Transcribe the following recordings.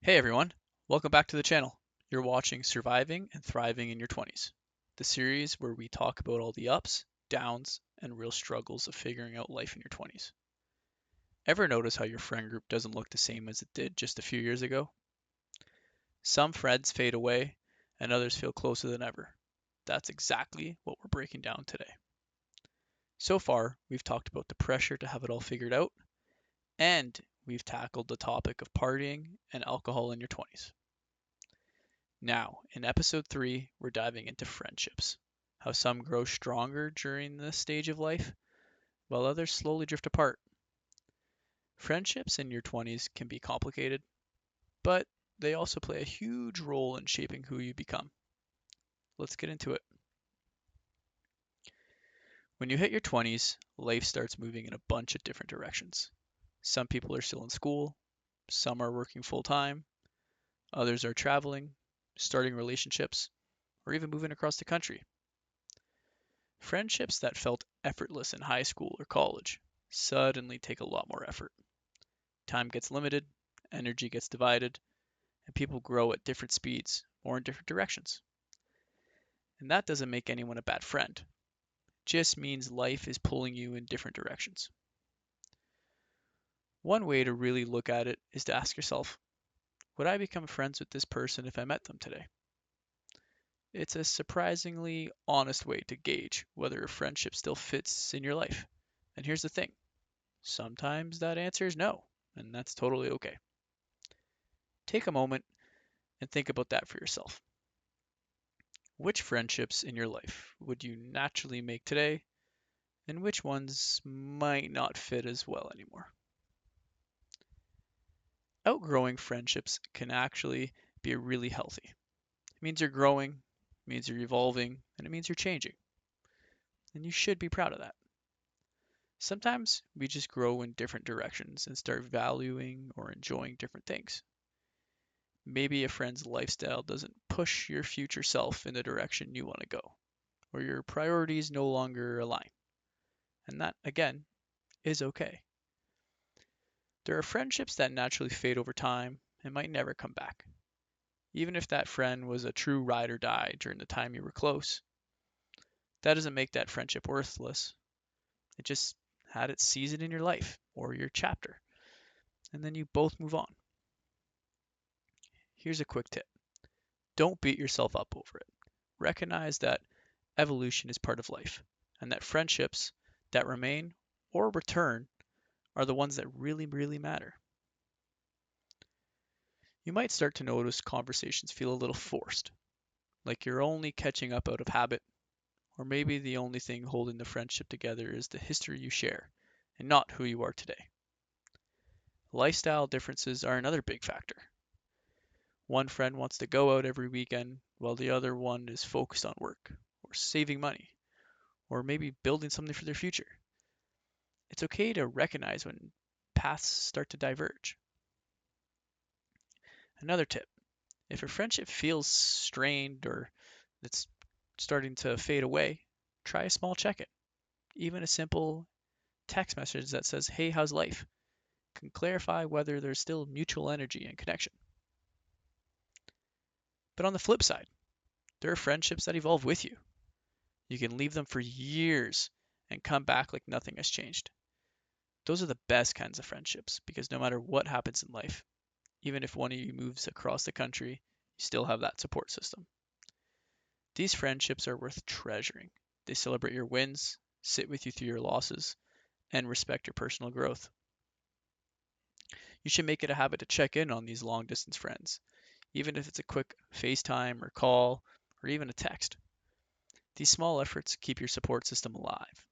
Hey everyone, welcome back to the channel. You're watching Surviving and Thriving in Your 20s, the series where we talk about all the ups, downs, and real struggles of figuring out life in your 20s. Ever notice how your friend group doesn't look the same as it did just a few years ago? Some friends fade away, and others feel closer than ever. That's exactly what we're breaking down today. So far, we've talked about the pressure to have it all figured out, and we've tackled the topic of partying and alcohol in your 20s. Now, in episode 3, we're diving into friendships. How some grow stronger during this stage of life, while others slowly drift apart. Friendships in your 20s can be complicated, but they also play a huge role in shaping who you become. Let's get into it. When you hit your 20s, life starts moving in a bunch of different directions. Some people are still in school, some are working full time, others are traveling, starting relationships, or even moving across the country. Friendships that felt effortless in high school or college suddenly take a lot more effort. Time gets limited, energy gets divided, and people grow at different speeds or in different directions. And that doesn't make anyone a bad friend, it just means life is pulling you in different directions. One way to really look at it is to ask yourself, would I become friends with this person if I met them today? It's a surprisingly honest way to gauge whether a friendship still fits in your life. And here's the thing. Sometimes that answer is no, and that's totally okay. Take a moment and think about that for yourself. Which friendships in your life would you naturally make today, and which ones might not fit as well anymore? Outgrowing friendships can actually be really healthy. It means you're growing, it means you're evolving, and it means you're changing. And you should be proud of that. Sometimes we just grow in different directions and start valuing or enjoying different things. Maybe a friend's lifestyle doesn't push your future self in the direction you want to go, or your priorities no longer align. And that, again, is okay. There are friendships that naturally fade over time and might never come back. Even if that friend was a true ride or die during the time you were close, that doesn't make that friendship worthless. It just had its season in your life or your chapter, and then you both move on. Here's a quick tip. Don't beat yourself up over it. Recognize that evolution is part of life, and that friendships that remain or return are the ones that really, really matter. You might start to notice conversations feel a little forced, like you're only catching up out of habit, or maybe the only thing holding the friendship together is the history you share and not who you are today. Lifestyle differences are another big factor. One friend wants to go out every weekend while the other one is focused on work or saving money or maybe building something for their future. It's okay to recognize when paths start to diverge. Another tip, if a friendship feels strained or it's starting to fade away, try a small check in. Even a simple text message that says, "Hey, how's life?" can clarify whether there's still mutual energy and connection. But on the flip side, there are friendships that evolve with you. You can leave them for years and come back like nothing has changed. Those are the best kinds of friendships because no matter what happens in life, even if one of you moves across the country, you still have that support system. These friendships are worth treasuring. They celebrate your wins, sit with you through your losses, and respect your personal growth. You should make it a habit to check in on these long distance friends, even if it's a quick FaceTime or call or even a text. These small efforts keep your support system alive.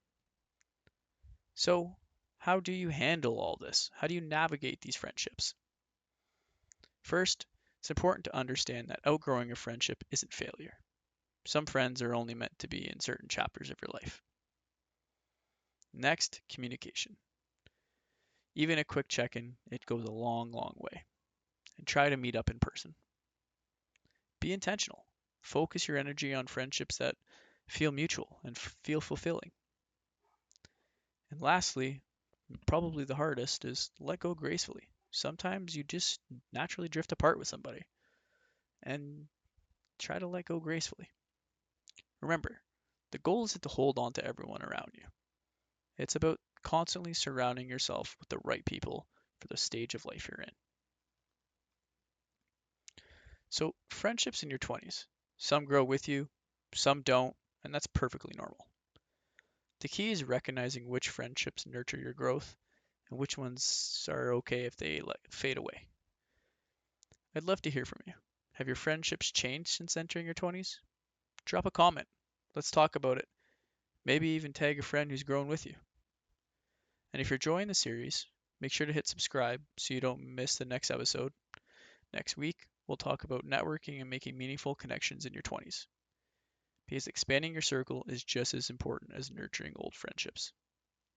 So, how do you handle all this? How do you navigate these friendships? First, it's important to understand that outgrowing a friendship isn't failure. Some friends are only meant to be in certain chapters of your life. Next, communication. Even a quick check-in, it goes a long, long way. And try to meet up in person. Be intentional. Focus your energy on friendships that feel mutual and feel fulfilling. And lastly, probably the hardest is let go gracefully. Sometimes you just naturally drift apart with somebody and try to let go gracefully. Remember, the goal isn't to hold on to everyone around you. It's about constantly surrounding yourself with the right people for the stage of life you're in. So, friendships in your 20s. Some grow with you, some don't, and that's perfectly normal. The key is recognizing which friendships nurture your growth and which ones are okay if they fade away. I'd love to hear from you. Have your friendships changed since entering your 20s? Drop a comment. Let's talk about it. Maybe even tag a friend who's grown with you. And if you're enjoying the series, make sure to hit subscribe so you don't miss the next episode. Next week, we'll talk about networking and making meaningful connections in your 20s, because expanding your circle is just as important as nurturing old friendships.